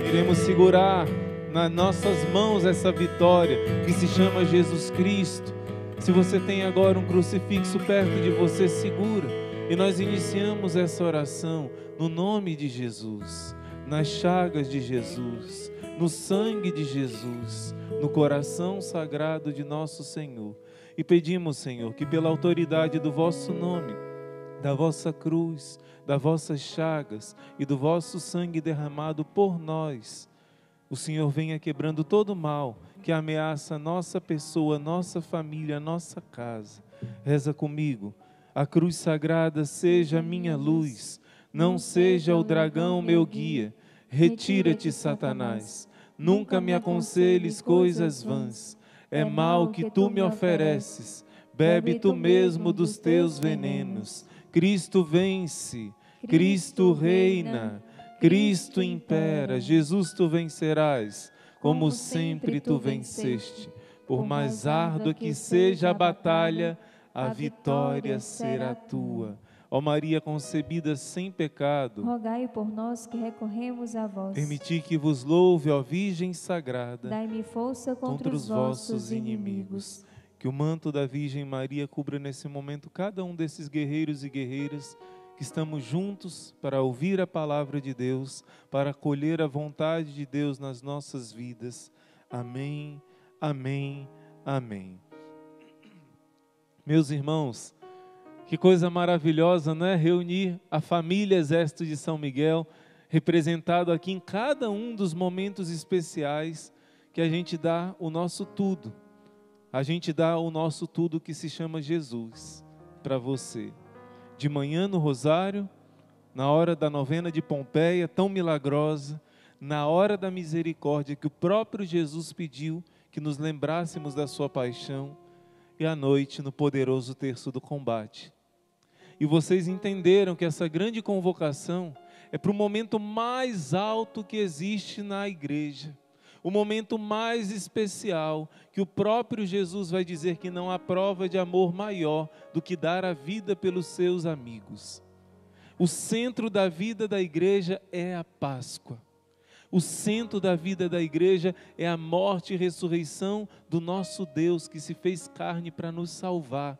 Queremos segurar nas nossas mãos essa vitória que se chama Jesus Cristo. Se você tem agora um crucifixo perto de você, segura. E nós iniciamos essa oração no nome de Jesus, nas chagas de Jesus, no sangue de Jesus, no coração sagrado de nosso Senhor. E pedimos, Senhor, que pela autoridade do vosso nome, da vossa cruz, das vossas chagas e do vosso sangue derramado por nós, o Senhor venha quebrando todo o mal que ameaça a nossa pessoa, a nossa família, a nossa casa. Reza comigo. A cruz sagrada seja a minha luz, não seja o dragão meu guia. Retira-te, Satanás. Nunca me aconselhes coisas vãs. É mal que tu me ofereces. Bebe tu mesmo dos teus venenos. Cristo vence, Cristo reina, Cristo impera. Jesus, tu vencerás, como sempre tu venceste. Por mais árdua que seja a batalha, a vitória será tua. Ó Maria concebida sem pecado, rogai por nós que recorremos a vós. Permiti que vos louve, ó Virgem Sagrada, dai-me força contra os vossos inimigos. Que o manto da Virgem Maria cubra nesse momento cada um desses guerreiros e guerreiras que estamos juntos para ouvir a palavra de Deus, para acolher a vontade de Deus nas nossas vidas. Amém, amém, amém. Meus irmãos, que coisa maravilhosa, não é? Reunir a família Exército de São Miguel, representado aqui em cada um dos momentos especiais que a gente dá o nosso tudo. A gente dá o nosso tudo que se chama Jesus para você. De manhã no rosário, na hora da novena de Pompeia, tão milagrosa, na hora da misericórdia que o próprio Jesus pediu que nos lembrássemos da sua paixão, e à noite no poderoso terço do combate. E vocês entenderam que essa grande convocação é para o momento mais alto que existe na igreja, o momento mais especial, que o próprio Jesus vai dizer que não há prova de amor maior do que dar a vida pelos seus amigos. O centro da vida da igreja é a Páscoa. O centro da vida da igreja é a morte e ressurreição do nosso Deus que se fez carne para nos salvar.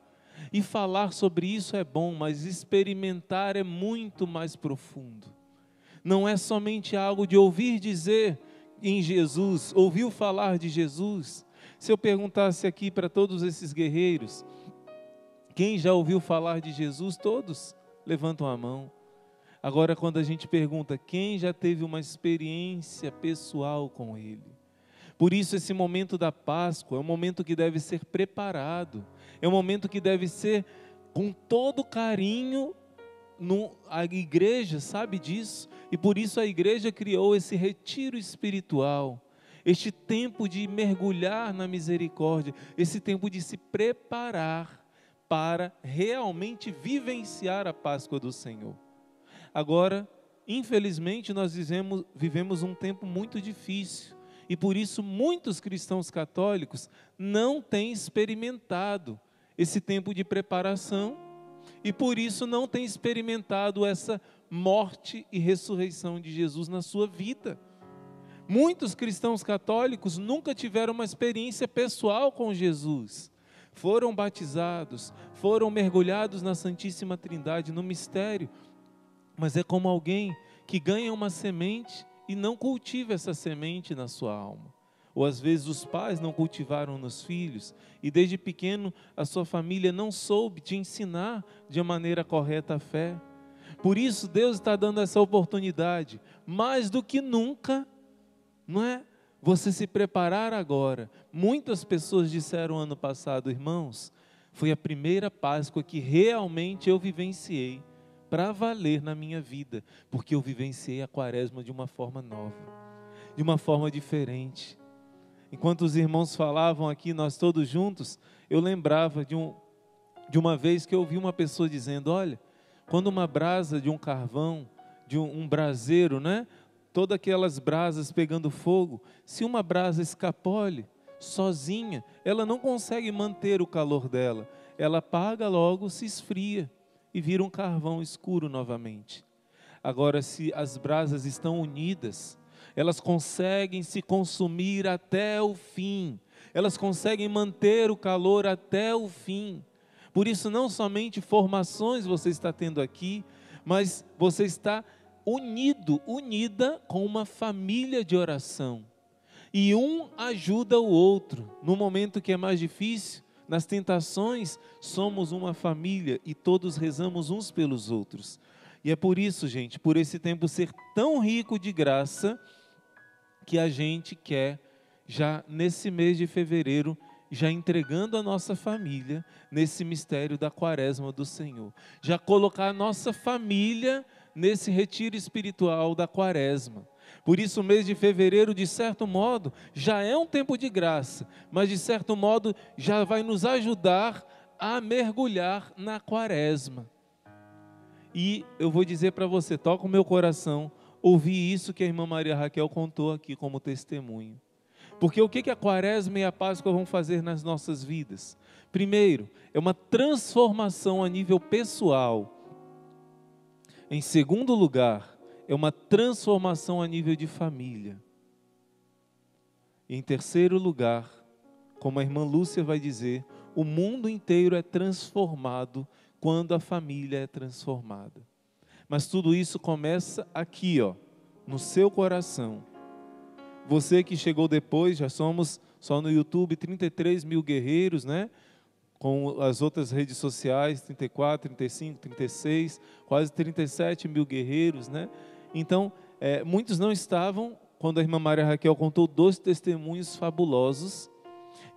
E falar sobre isso é bom, mas experimentar é muito mais profundo. Não é somente algo de ouvir dizer em Jesus, ouviu falar de Jesus. Se eu perguntasse aqui para todos esses guerreiros, quem já ouviu falar de Jesus? Todos levantam a mão. Agora, quando a gente pergunta, quem já teve uma experiência pessoal com Ele? Por isso, esse momento da Páscoa é um momento que deve ser preparado, é um momento que deve ser com todo carinho. A igreja sabe disso, e por isso a igreja criou esse retiro espiritual, este tempo de mergulhar na misericórdia, esse tempo de se preparar para realmente vivenciar a Páscoa do Senhor. Agora, infelizmente, nós vivemos um tempo muito difícil, e por isso muitos cristãos católicos não têm experimentado esse tempo de preparação, e por isso não têm experimentado essa morte e ressurreição de Jesus na sua vida. Muitos cristãos católicos nunca tiveram uma experiência pessoal com Jesus. Foram batizados, foram mergulhados na Santíssima Trindade, no mistério, mas é como alguém que ganha uma semente e não cultiva essa semente na sua alma. Ou às vezes os pais não cultivaram nos filhos, e desde pequeno a sua família não soube te ensinar de maneira correta a fé. Por isso Deus está dando essa oportunidade, mais do que nunca, não é? Você se preparar agora. Muitas pessoas disseram ano passado, irmãos, foi a primeira Páscoa que realmente eu vivenciei, para valer na minha vida, porque eu vivenciei a Quaresma de uma forma nova, de uma forma diferente. Enquanto os irmãos falavam aqui, nós todos juntos, eu lembrava de uma vez que eu ouvi uma pessoa dizendo, olha, quando uma brasa de um carvão, de um braseiro, né? Todas aquelas brasas pegando fogo, se uma brasa escapole, sozinha, ela não consegue manter o calor dela, ela apaga logo, se esfria e vira um carvão escuro novamente. Agora, se as brasas estão unidas, elas conseguem se consumir até o fim, elas conseguem manter o calor até o fim. Por isso, não somente formações você está tendo aqui, mas você está unida com uma família de oração. E um ajuda o outro. No momento que é mais difícil, nas tentações, somos uma família e todos rezamos uns pelos outros. E é por isso, gente, por esse tempo ser tão rico de graça, que a gente quer, já nesse mês de fevereiro, já entregando a nossa família nesse mistério da Quaresma do Senhor. Já colocar a nossa família nesse retiro espiritual da Quaresma. Por isso o mês de fevereiro, de certo modo, já é um tempo de graça, mas de certo modo já vai nos ajudar a mergulhar na Quaresma. E eu vou dizer para você, toca o meu coração, ouvir isso que a irmã Maria Raquel contou aqui como testemunho. Porque o que a Quaresma e a Páscoa vão fazer nas nossas vidas? Primeiro, é uma transformação a nível pessoal. Em segundo lugar, é uma transformação a nível de família. E em terceiro lugar, como a irmã Lúcia vai dizer, o mundo inteiro é transformado quando a família é transformada. Mas tudo isso começa aqui, no seu coração. Você que chegou depois, já somos só no YouTube 33 mil guerreiros, né? Com as outras redes sociais, 34, 35, 36, quase 37 mil guerreiros, né? Então, muitos não estavam, quando a irmã Maria Raquel contou 2 testemunhos fabulosos,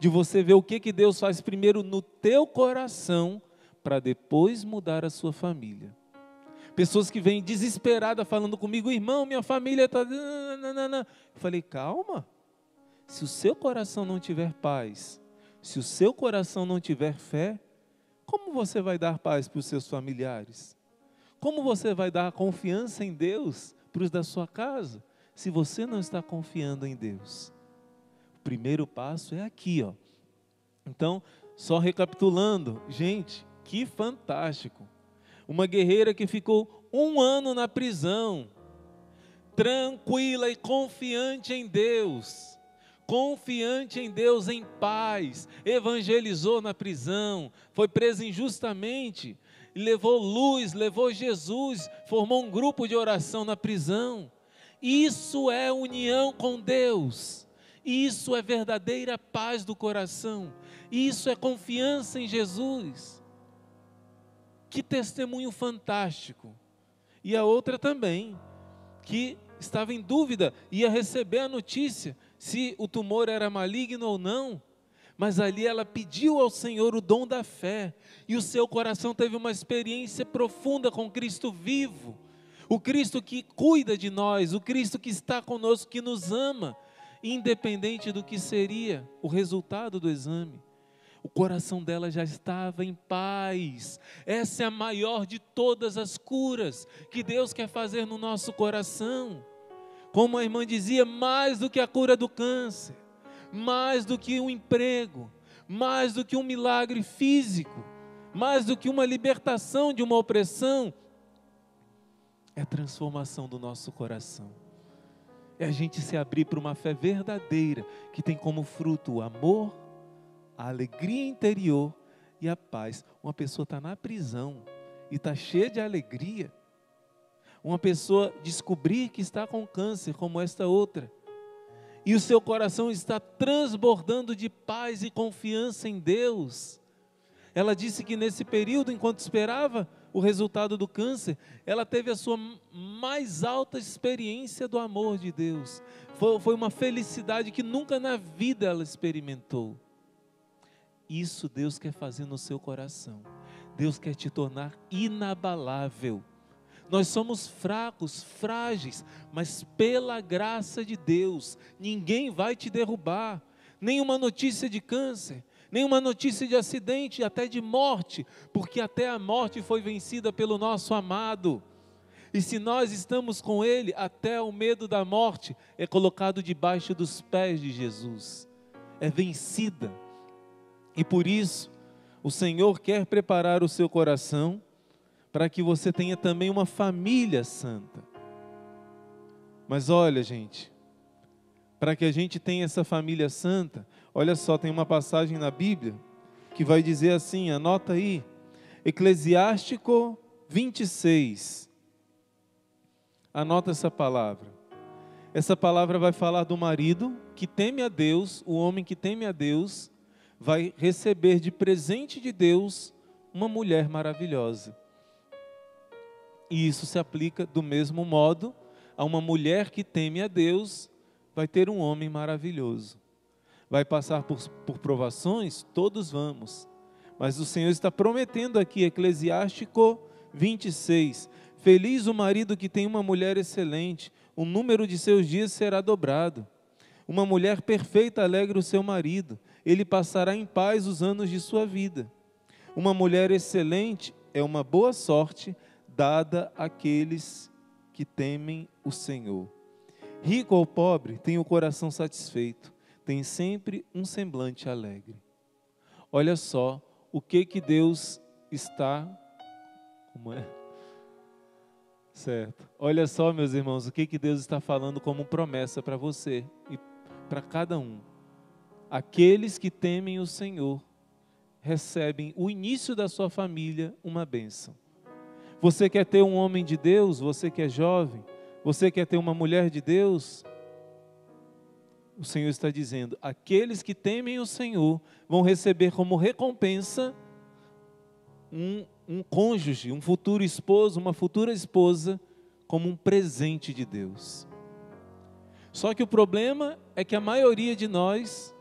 de você ver o que Deus faz primeiro no teu coração, para depois mudar a sua família. Pessoas que vêm desesperadas falando comigo, irmão, minha família está... Eu falei, calma, se o seu coração não tiver paz, se o seu coração não tiver fé, como você vai dar paz para os seus familiares? Como você vai dar confiança em Deus para os da sua casa, se você não está confiando em Deus? O primeiro passo é aqui, Então, só recapitulando, gente, que fantástico. Uma guerreira que ficou 1 ano na prisão, tranquila e confiante em Deus, em paz, evangelizou na prisão, foi presa injustamente, levou luz, levou Jesus, formou um grupo de oração na prisão. Isso é união com Deus, isso é verdadeira paz do coração, isso é confiança em Jesus. Que testemunho fantástico. E a outra também, que estava em dúvida, ia receber a notícia se o tumor era maligno ou não, mas ali ela pediu ao Senhor o dom da fé, e o seu coração teve uma experiência profunda com Cristo vivo, o Cristo que cuida de nós, o Cristo que está conosco, que nos ama, independente do que seria o resultado do exame. O coração dela já estava em paz. Essa é a maior de todas as curas que Deus quer fazer no nosso coração. Como a irmã dizia, mais do que a cura do câncer, mais do que um emprego, mais do que um milagre físico, mais do que uma libertação de uma opressão, é a transformação do nosso coração. É a gente se abrir para uma fé verdadeira, que tem como fruto o amor, a alegria interior e a paz. Uma pessoa está na prisão e está cheia de alegria. Uma pessoa descobrir que está com câncer, como esta outra, e o seu coração está transbordando de paz e confiança em Deus. Ela disse que nesse período, enquanto esperava o resultado do câncer, ela teve a sua mais alta experiência do amor de Deus. Foi uma felicidade que nunca na vida ela experimentou. Isso Deus quer fazer no seu coração. Deus quer te tornar inabalável. Nós somos fracos, frágeis, mas pela graça de Deus, ninguém vai te derrubar. Nenhuma notícia de câncer, nenhuma notícia de acidente, até de morte, porque até a morte foi vencida pelo nosso amado. E se nós estamos com Ele, até o medo da morte é colocado debaixo dos pés de Jesus. É vencida. E por isso, o Senhor quer preparar o seu coração para que você tenha também uma família santa. Mas olha, gente, para que a gente tenha essa família santa, olha só, tem uma passagem na Bíblia que vai dizer assim, anota aí, Eclesiástico 26. Anota essa palavra. Essa palavra vai falar do marido que teme a Deus, o homem que teme a Deus, vai receber de presente de Deus uma mulher maravilhosa. E isso se aplica do mesmo modo a uma mulher que teme a Deus, vai ter um homem maravilhoso. Vai passar por provações? Todos vamos. Mas o Senhor está prometendo aqui, Eclesiástico 26. Feliz o marido que tem uma mulher excelente, o número de seus dias será dobrado. Uma mulher perfeita alegra o seu marido, ele passará em paz os anos de sua vida. Uma mulher excelente é uma boa sorte dada àqueles que temem o Senhor. Rico ou pobre, tem o coração satisfeito, tem sempre um semblante alegre. Olha só o que Deus está... Como é? Certo. Olha só, meus irmãos, o que Deus está falando como promessa para você e para cada um. Aqueles que temem o Senhor recebem o início da sua família uma bênção. Você quer ter um homem de Deus? Você que é jovem? Você quer ter uma mulher de Deus? O Senhor está dizendo, aqueles que temem o Senhor vão receber como recompensa um cônjuge, um futuro esposo, uma futura esposa, como um presente de Deus. Só que o problema é que a maioria de nós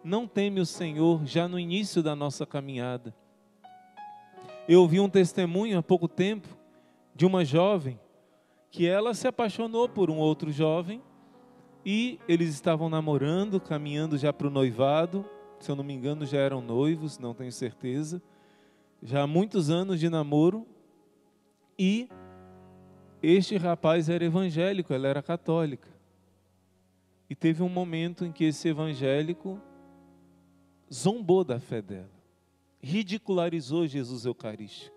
não teme o Senhor já no início da nossa caminhada. Eu ouvi um testemunho há pouco tempo de uma jovem que ela se apaixonou por um outro jovem e eles estavam namorando, caminhando já para o noivado. Se eu não me engano já eram noivos, não tenho certeza. Já há muitos anos de namoro, e este rapaz era evangélico, ela era católica. E teve um momento em que esse evangélico zombou da fé dela, ridicularizou Jesus Eucarístico,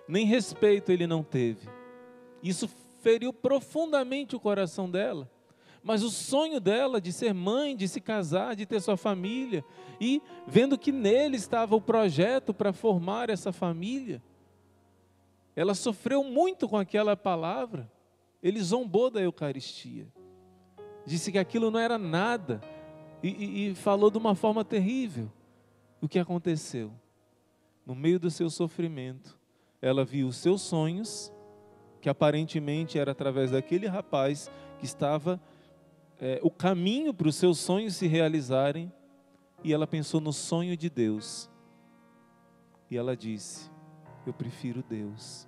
nem respeito ele não teve. Isso feriu profundamente o coração dela. Mas o sonho dela de ser mãe, de se casar, de ter sua família, e vendo que nele estava o projeto para formar essa família, ela sofreu muito com aquela palavra. Ele zombou da Eucaristia, disse que aquilo não era nada, e falou de uma forma terrível. O que aconteceu? No meio do seu sofrimento, ela viu os seus sonhos, que aparentemente era através daquele rapaz que estava... o caminho para os seus sonhos se realizarem, e ela pensou no sonho de Deus, e ela disse, eu prefiro Deus.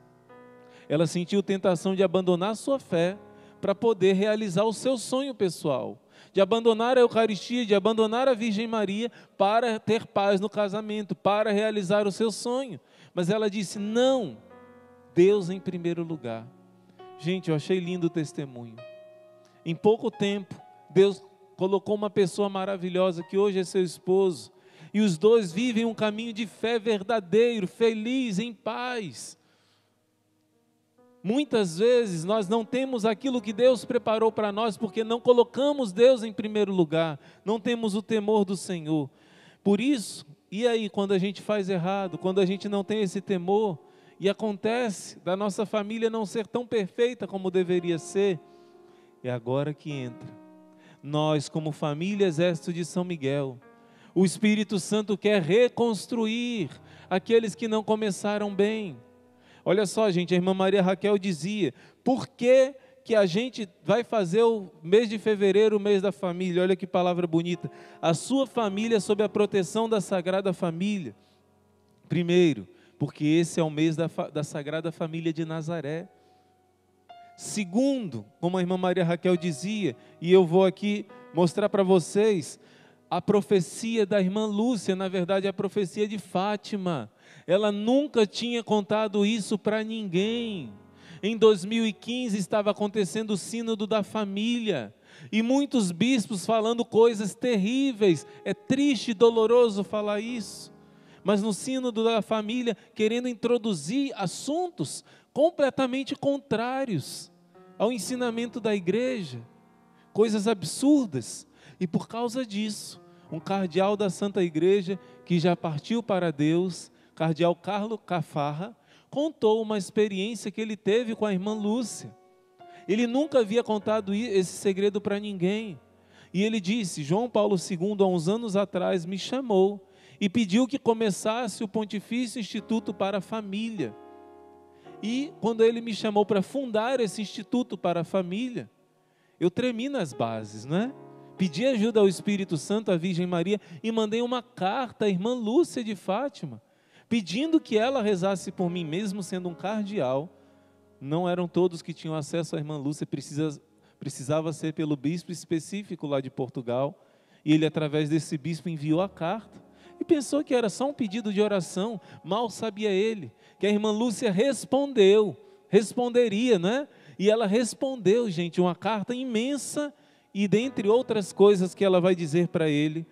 Ela sentiu tentação de abandonar sua fé, para poder realizar o seu sonho pessoal, de abandonar a Eucaristia, de abandonar a Virgem Maria, para ter paz no casamento, para realizar o seu sonho. Mas ela disse, não, Deus em primeiro lugar. Gente, eu achei lindo o testemunho. Em pouco tempo, Deus colocou uma pessoa maravilhosa que hoje é seu esposo, e os dois vivem um caminho de fé verdadeiro, feliz, em paz. Muitas vezes nós não temos aquilo que Deus preparou para nós, porque não colocamos Deus em primeiro lugar, não temos o temor do Senhor. Por isso, e aí quando a gente faz errado, quando a gente não tem esse temor, e acontece da nossa família não ser tão perfeita como deveria ser, é agora que entra. Nós, como família Exército de São Miguel, o Espírito Santo quer reconstruir aqueles que não começaram bem. Olha só, gente, a irmã Maria Raquel dizia, por que a gente vai fazer o mês de fevereiro, o mês da família? Olha que palavra bonita. A sua família sob a proteção da Sagrada Família. Primeiro, porque esse é o mês da Sagrada Família de Nazaré. Segundo, como a irmã Maria Raquel dizia, e eu vou aqui mostrar para vocês, a profecia da irmã Lúcia, na verdade é a profecia de Fátima. Ela nunca tinha contado isso para ninguém. Em 2015 estava acontecendo o sínodo da família, e muitos bispos falando coisas terríveis. É triste e doloroso falar isso, mas no sínodo da família, querendo introduzir assuntos completamente contrários ao ensinamento da igreja, coisas absurdas. E por causa disso, um cardeal da Santa Igreja, que já partiu para Deus, cardeal Carlo Caffarra, contou uma experiência que ele teve com a irmã Lúcia. Ele nunca havia contado esse segredo para ninguém. E ele disse: João Paulo II, há uns anos atrás, me chamou e pediu que começasse o Pontifício Instituto para a Família. E quando ele me chamou para fundar esse Instituto para a Família, eu tremi nas bases, não é? Pedi ajuda ao Espírito Santo, à Virgem Maria, e mandei uma carta à irmã Lúcia de Fátima, pedindo que ela rezasse por mim, mesmo sendo um cardeal. Não eram todos que tinham acesso à irmã Lúcia, precisava ser pelo bispo específico lá de Portugal, e ele, através desse bispo, enviou a carta, e pensou que era só um pedido de oração. Mal sabia ele, que a irmã Lúcia responderia, né? E ela respondeu, gente, uma carta imensa, e dentre outras coisas que ela vai dizer para ele,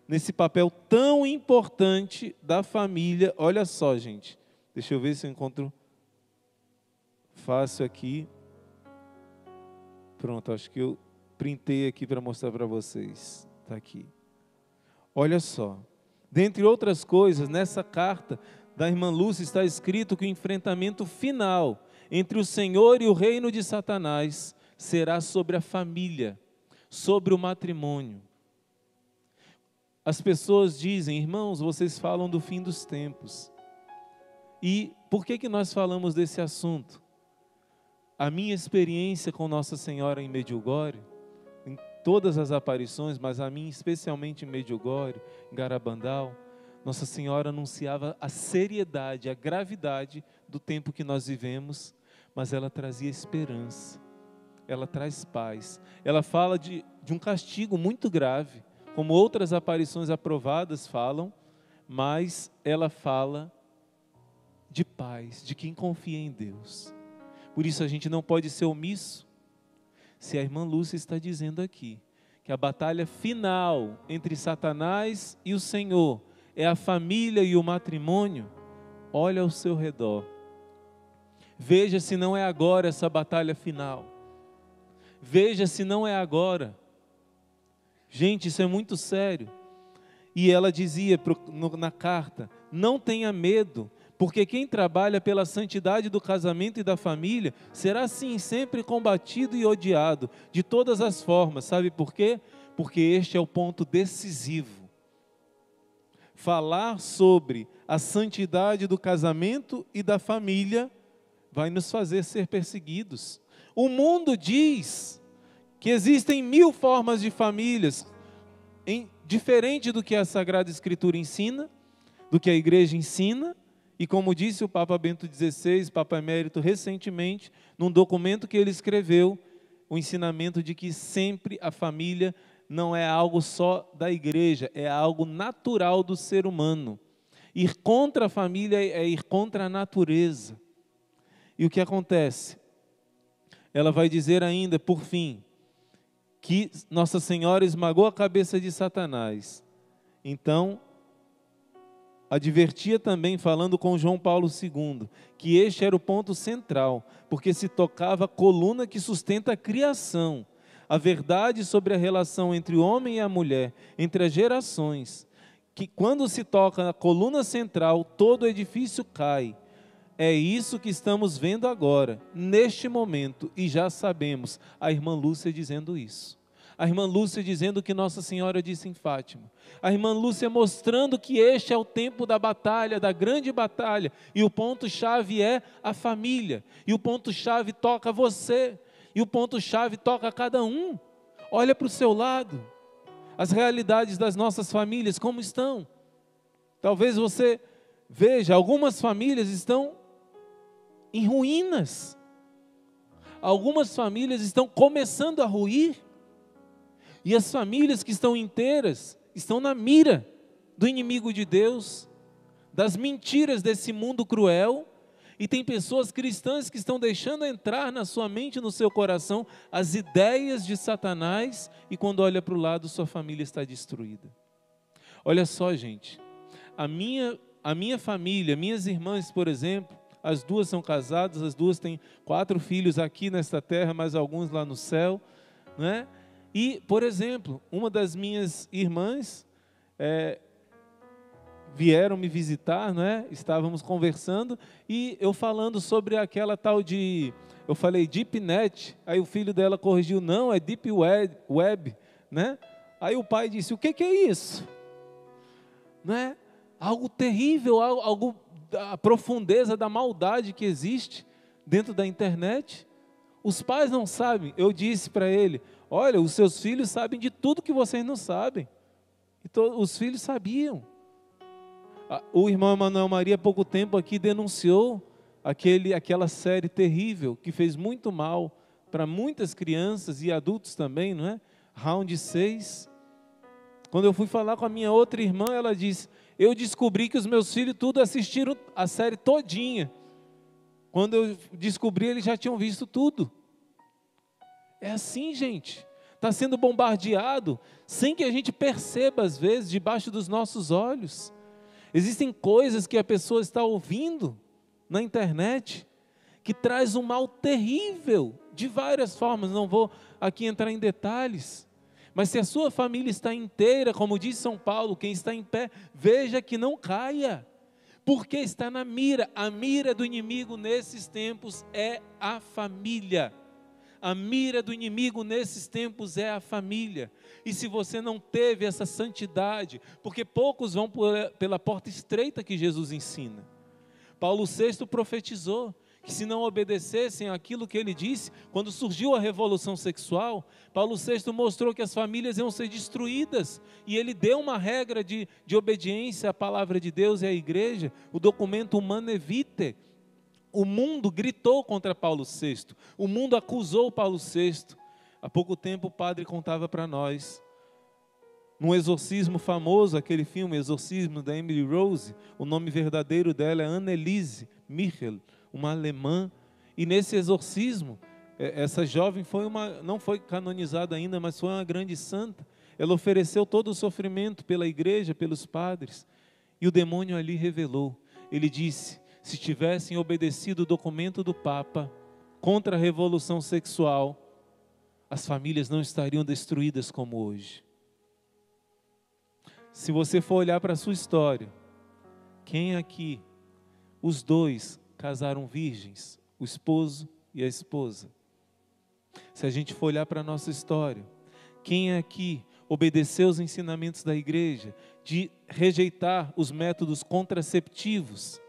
nesse papel tão importante da família. Olha só, gente, deixa eu ver se eu encontro fácil aqui. Pronto, acho que eu printei aqui para mostrar para vocês. Está aqui. Olha só, dentre outras coisas, nessa carta da irmã Lúcia está escrito que o enfrentamento final entre o Senhor e o reino de Satanás será sobre a família, sobre o matrimônio. As pessoas dizem: irmãos, vocês falam do fim dos tempos. E por que nós falamos desse assunto? A minha experiência com Nossa Senhora em Medjugorje, em todas as aparições, mas a minha especialmente em Medjugorje, em Garabandal, Nossa Senhora anunciava a seriedade, a gravidade do tempo que nós vivemos, mas ela trazia esperança, ela traz paz. Ela fala de um castigo muito grave, como outras aparições aprovadas falam, mas ela fala de paz, de quem confia em Deus. Por isso a gente não pode ser omisso. Se a irmã Lúcia está dizendo aqui que a batalha final entre Satanás e o Senhor é a família e o matrimônio, olha ao seu redor. Veja se não é agora essa batalha final. Veja se não é agora. Gente, isso é muito sério. E ela dizia na carta: não tenha medo, porque quem trabalha pela santidade do casamento e da família será sim sempre combatido e odiado de todas as formas. Sabe por quê? Porque este é o ponto decisivo. Falar sobre a santidade do casamento e da família vai nos fazer ser perseguidos. O mundo diz que existem 1000 formas de famílias, diferente do que a Sagrada Escritura ensina, do que a igreja ensina. E como disse o Papa Bento XVI, Papa Emérito, recentemente, num documento que ele escreveu, o ensinamento de que sempre a família não é algo só da igreja, é algo natural do ser humano. Ir contra a família é ir contra a natureza. E o que acontece? Ela vai dizer ainda, por fim, que Nossa Senhora esmagou a cabeça de Satanás. Então, advertia também, falando com João Paulo II, que este era o ponto central, porque se tocava a coluna que sustenta a criação, a verdade sobre a relação entre o homem e a mulher, entre as gerações, que quando se toca na coluna central, todo o edifício cai. É isso que estamos vendo agora, neste momento, e já sabemos, a irmã Lúcia dizendo isso. A irmã Lúcia dizendo o que Nossa Senhora disse em Fátima. A irmã Lúcia mostrando que este é o tempo da batalha, da grande batalha. E o ponto-chave é a família. E o ponto-chave toca você. E o ponto-chave toca a cada um. Olha para o seu lado. As realidades das nossas famílias, como estão? Talvez você veja, algumas famílias estão em ruínas. Algumas famílias estão começando a ruir. E as famílias que estão inteiras estão na mira do inimigo de Deus, das mentiras desse mundo cruel. E tem pessoas cristãs que estão deixando entrar na sua mente e no seu coração as ideias de Satanás, e quando olha para o lado, sua família está destruída. Olha só, gente, a minha família, minhas irmãs, por exemplo, as duas são casadas, as duas têm 4 filhos aqui nesta terra, mais alguns lá no céu, não é? E, por exemplo, uma das minhas irmãs vieram me visitar, né? Estávamos conversando e eu falando sobre aquela tal de, eu falei DeepNet, aí o filho dela corrigiu, não, é Deep Web, né? Aí o pai disse, o que é isso? Né? Algo terrível, algo da profundeza da maldade que existe dentro da internet. Os pais não sabem. Eu disse para ele, olha, os seus filhos sabem de tudo que vocês não sabem. Então, os filhos sabiam. O irmão Emanuel Maria, há pouco tempo aqui, denunciou aquela série terrível, que fez muito mal para muitas crianças e adultos também, não é? Round 6. Quando eu fui falar com a minha outra irmã, ela disse, eu descobri que os meus filhos tudo assistiram a série todinha. Quando eu descobri, eles já tinham visto tudo. É assim, gente. Está sendo bombardeado sem que a gente perceba, às vezes, debaixo dos nossos olhos. Existem coisas que a pessoa está ouvindo na internet que traz um mal terrível, de várias formas. Não vou aqui entrar em detalhes. Mas se a sua família está inteira, como diz São Paulo, quem está em pé, veja que não caia. Porque está na mira. A mira do inimigo nesses tempos é a família. A mira do inimigo nesses tempos é a família. E se você não teve essa santidade, porque poucos vão pela porta estreita que Jesus ensina. Paulo VI profetizou que se não obedecessem aquilo que ele disse, quando surgiu a revolução sexual, Paulo VI mostrou que as famílias iam ser destruídas, e ele deu uma regra de obediência à palavra de Deus e à igreja, o documento Humanae Vitae. O mundo gritou contra Paulo VI, o mundo acusou Paulo VI. Há pouco tempo o padre contava para nós, num exorcismo famoso, aquele filme Exorcismo da Emily Rose, o nome verdadeiro dela é Anneliese Michel, uma alemã, e nesse exorcismo, essa jovem não foi canonizada ainda, mas foi uma grande santa. Ela ofereceu todo o sofrimento pela igreja, pelos padres, e o demônio ali revelou. Ele disse, se tivessem obedecido o documento do Papa contra a revolução sexual, as famílias não estariam destruídas como hoje. Se você for olhar para a sua história, quem aqui, os dois casaram virgens, o esposo e a esposa? Se a gente for olhar para a nossa história, quem aqui obedeceu os ensinamentos da igreja de rejeitar os métodos contraceptivos?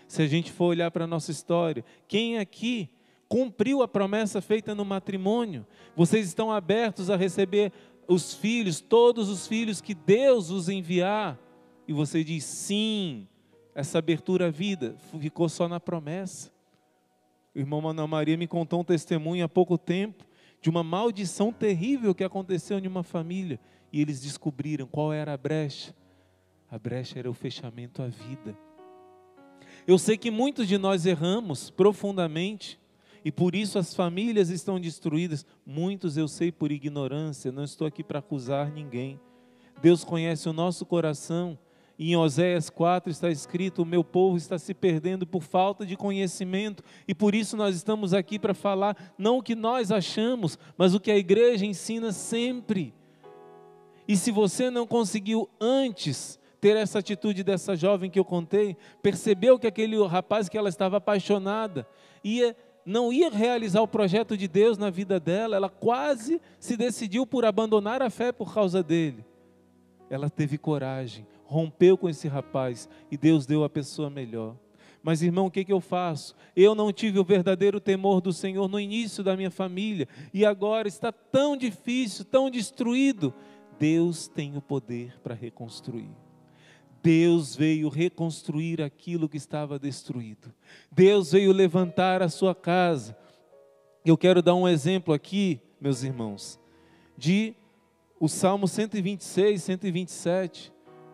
Se a gente for olhar para a nossa história, quem aqui cumpriu a promessa feita no matrimônio? Vocês estão abertos a receber os filhos, todos os filhos que Deus os enviar? E você diz sim. Essa abertura à vida ficou só na promessa. O irmão Manuel Maria me contou um testemunho há pouco tempo de uma maldição terrível que aconteceu em uma família, e eles descobriram qual era a brecha. A brecha era o fechamento à vida. Eu sei que muitos de nós erramos profundamente, e por isso as famílias estão destruídas. Muitos eu sei por ignorância, não estou aqui para acusar ninguém. Deus conhece o nosso coração. Em Oséias 4 está escrito, o meu povo está se perdendo por falta de conhecimento, e por isso nós estamos aqui para falar, não o que nós achamos, mas o que a igreja ensina sempre. E se você não conseguiu antes ter essa atitude dessa jovem que eu contei, percebeu que aquele rapaz que ela estava apaixonada, não ia realizar o projeto de Deus na vida dela, ela quase se decidiu por abandonar a fé por causa dele. Ela teve coragem, rompeu com esse rapaz e Deus deu a pessoa melhor. Mas irmão, o que eu faço? Eu não tive o verdadeiro temor do Senhor no início da minha família e agora está tão difícil, tão destruído. Deus tem o poder para reconstruir. Deus veio reconstruir aquilo que estava destruído. Deus veio levantar a sua casa. Eu quero dar um exemplo aqui, meus irmãos, de o Salmo 126, 127.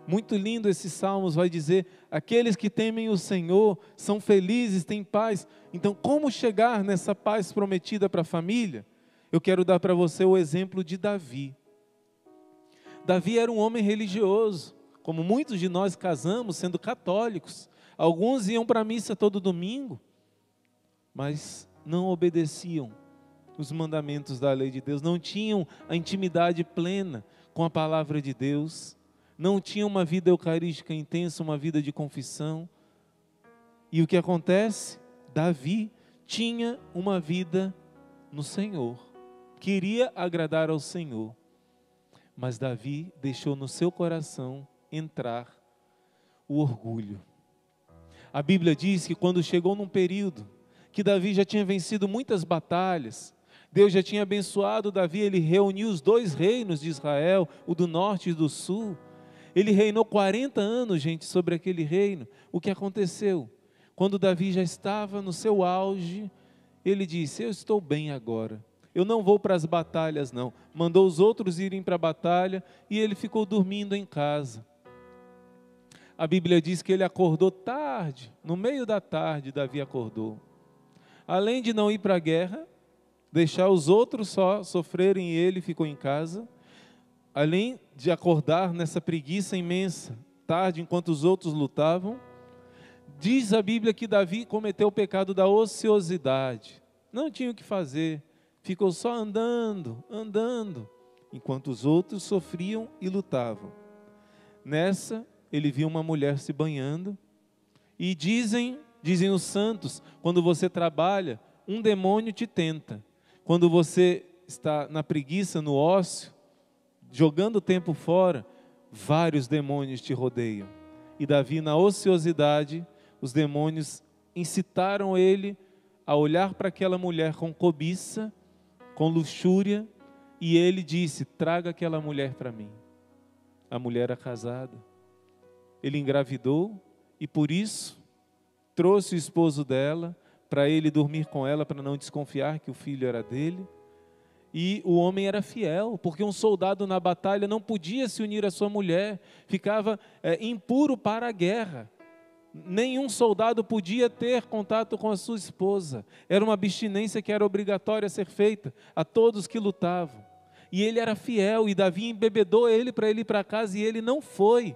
Muito lindo esses salmos, vai dizer, aqueles que temem o Senhor são felizes, têm paz. Então, como chegar nessa paz prometida para a família? Eu quero dar para você o exemplo de Davi. Davi era um homem religioso, como muitos de nós casamos sendo católicos. Alguns iam para a missa todo domingo, mas não obedeciam os mandamentos da lei de Deus, não tinham a intimidade plena com a palavra de Deus, não tinham uma vida eucarística intensa, uma vida de confissão. E o que acontece? Davi tinha uma vida no Senhor, queria agradar ao Senhor, mas Davi deixou no seu coração entrar o orgulho. A Bíblia diz que quando chegou num período que Davi já tinha vencido muitas batalhas, Deus já tinha abençoado Davi, ele reuniu os 2 reinos de Israel, o do norte e do sul. Ele reinou 40 anos, gente, sobre aquele reino. O que aconteceu? Quando Davi já estava no seu auge, ele disse: eu estou bem agora, eu não vou para as batalhas não. Mandou os outros irem para a batalha e ele ficou dormindo em casa. A Bíblia diz que ele acordou tarde, no meio da tarde Davi acordou. Além de não ir para a guerra, deixar os outros só sofrerem, ele ficou em casa. Além de acordar nessa preguiça imensa, tarde, enquanto os outros lutavam, diz a Bíblia que Davi cometeu o pecado da ociosidade. Não tinha o que fazer, ficou só andando, enquanto os outros sofriam e lutavam. Nessa, ele viu uma mulher se banhando, e dizem os santos, quando você trabalha, um demônio te tenta. Quando você está na preguiça, no ócio, jogando o tempo fora, vários demônios te rodeiam. E Davi, na ociosidade, os demônios incitaram ele a olhar para aquela mulher com cobiça, com luxúria, e ele disse: traga aquela mulher para mim. A mulher era casada. Ele engravidou e por isso trouxe o esposo dela para ele dormir com ela, para não desconfiar que o filho era dele. E o homem era fiel, porque um soldado na batalha não podia se unir à sua mulher, ficava impuro para a guerra. Nenhum soldado podia ter contato com a sua esposa. Era uma abstinência que era obrigatória a ser feita a todos que lutavam. E ele era fiel, e Davi embebedou ele para ele ir para casa, e ele não foi.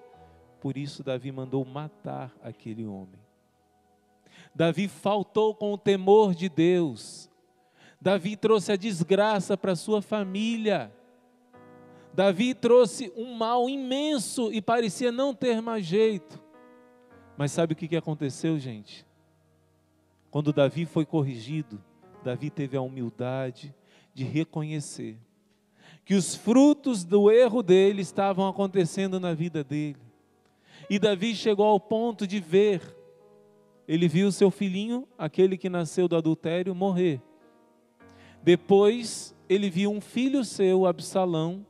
Por isso Davi mandou matar aquele homem. Davi faltou com o temor de Deus. Davi trouxe a desgraça para sua família. Davi trouxe um mal imenso e parecia não ter mais jeito. Mas sabe o que aconteceu, gente? Quando Davi foi corrigido, Davi teve a humildade de reconhecer que os frutos do erro dele estavam acontecendo na vida dele. E Davi chegou ao ponto de ver, ele viu seu filhinho, aquele que nasceu do adultério, morrer. Depois ele viu um filho seu, Absalão,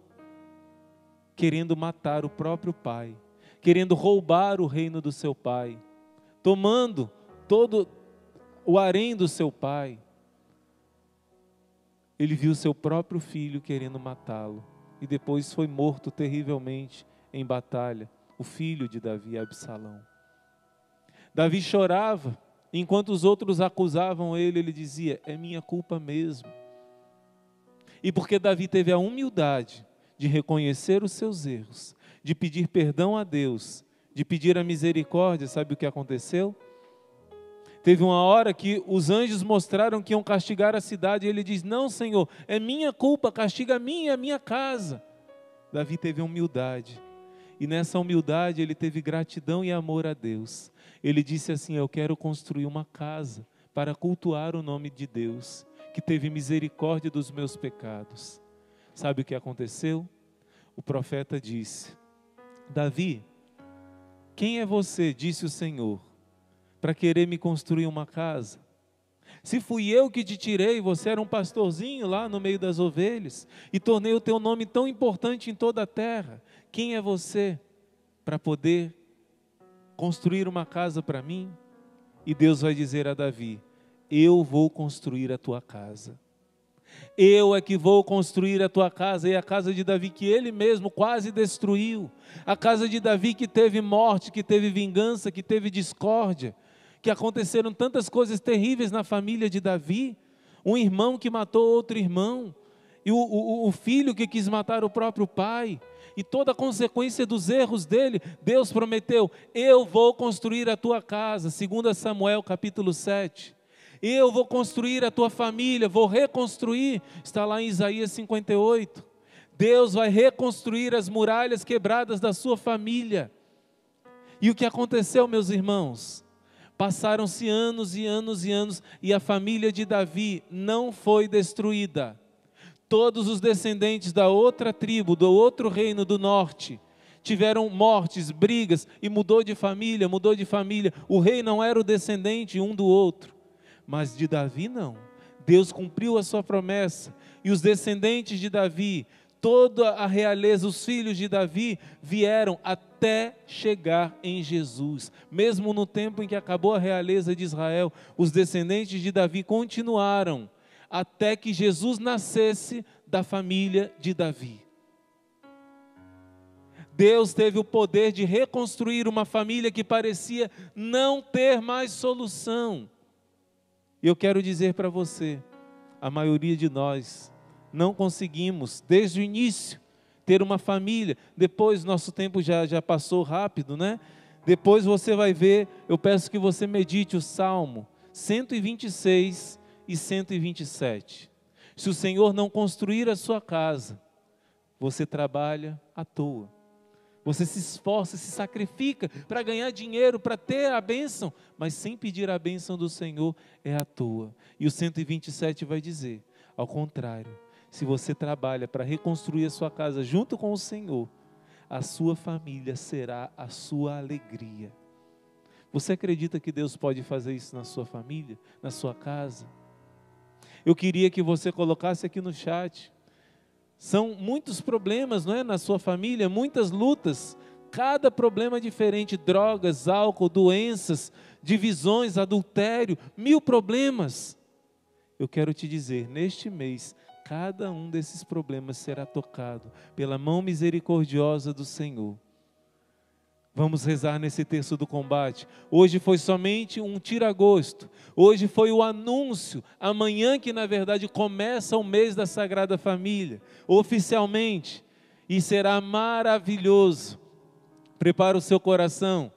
querendo matar o próprio pai, querendo roubar o reino do seu pai, tomando todo o harém do seu pai. Ele viu seu próprio filho querendo matá-lo, e depois foi morto terrivelmente em batalha, o filho de Davi, Absalão. Davi chorava, enquanto os outros acusavam ele, ele dizia: é minha culpa mesmo. E porque Davi teve a humildade de reconhecer os seus erros, de pedir perdão a Deus, de pedir a misericórdia, sabe o que aconteceu? Teve uma hora que os anjos mostraram que iam castigar a cidade, e ele diz: não, Senhor, é minha culpa, castiga a mim e a minha casa. Davi teve humildade, e nessa humildade ele teve gratidão e amor a Deus. Ele disse assim: eu quero construir uma casa para cultuar o nome de Deus, que teve misericórdia dos meus pecados. Sabe o que aconteceu? O profeta disse: Davi, quem é você, disse o Senhor, para querer me construir uma casa? Se fui eu que te tirei, você era um pastorzinho lá no meio das ovelhas, e tornei o teu nome tão importante em toda a terra. Quem é você para poder construir uma casa para mim? E Deus vai dizer a Davi: eu vou construir a tua casa. Eu é que vou construir a tua casa. E a casa de Davi que ele mesmo quase destruiu. A casa de Davi que teve morte, que teve vingança, que teve discórdia, que aconteceram tantas coisas terríveis na família de Davi. Um irmão que matou outro irmão, e o filho que quis matar o próprio pai, e toda a consequência dos erros dele. Deus prometeu: eu vou construir a tua casa, 2 Samuel capítulo 7. Eu vou construir a tua família, vou reconstruir. Está lá em Isaías 58. Deus vai reconstruir as muralhas quebradas da sua família. E o que aconteceu, meus irmãos? Passaram-se anos e anos e anos e a família de Davi não foi destruída. Todos os descendentes da outra tribo, do outro reino do norte, tiveram mortes, brigas e mudou de família. O rei não era o descendente um do outro, mas de Davi não. Deus cumpriu a sua promessa e os descendentes de Davi, toda a realeza, os filhos de Davi vieram até chegar em Jesus. Mesmo no tempo em que acabou a realeza de Israel, os descendentes de Davi continuaram até que Jesus nascesse da família de Davi. Deus teve o poder de reconstruir uma família que parecia não ter mais solução. E eu quero dizer para você, a maioria de nós não conseguimos, desde o início, ter uma família. Depois, nosso tempo já passou rápido, né? Depois você vai ver, eu peço que você medite o Salmo 126 e 127. Se o Senhor não construir a sua casa, você trabalha à toa. Você se esforça, se sacrifica para ganhar dinheiro, para ter a bênção, mas sem pedir a bênção do Senhor é à toa. E o 127 vai dizer, ao contrário, se você trabalha para reconstruir a sua casa junto com o Senhor, a sua família será a sua alegria. Você acredita que Deus pode fazer isso na sua família, na sua casa? Eu queria que você colocasse aqui no chat. São muitos problemas, não é? Na sua família, muitas lutas. Cada problema diferente, drogas, álcool, doenças, divisões, adultério, 1000 problemas. Eu quero te dizer, neste mês, cada um desses problemas será tocado pela mão misericordiosa do Senhor. Vamos rezar nesse terço do combate. Hoje foi somente um tira-gosto. Hoje foi o anúncio. Amanhã que na verdade começa o mês da Sagrada Família, oficialmente. E será maravilhoso. Prepara o seu coração.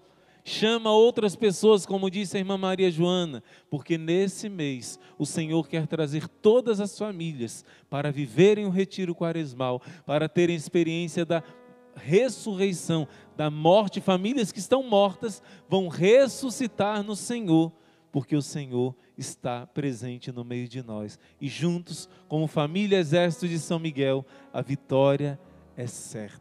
Chama outras pessoas, como disse a irmã Maria Joana, porque nesse mês o Senhor quer trazer todas as famílias para viverem o retiro quaresmal, para terem experiência da ressurreição, da morte. Famílias que estão mortas vão ressuscitar no Senhor, porque o Senhor está presente no meio de nós. E juntos, como família Exército de São Miguel, a vitória é certa.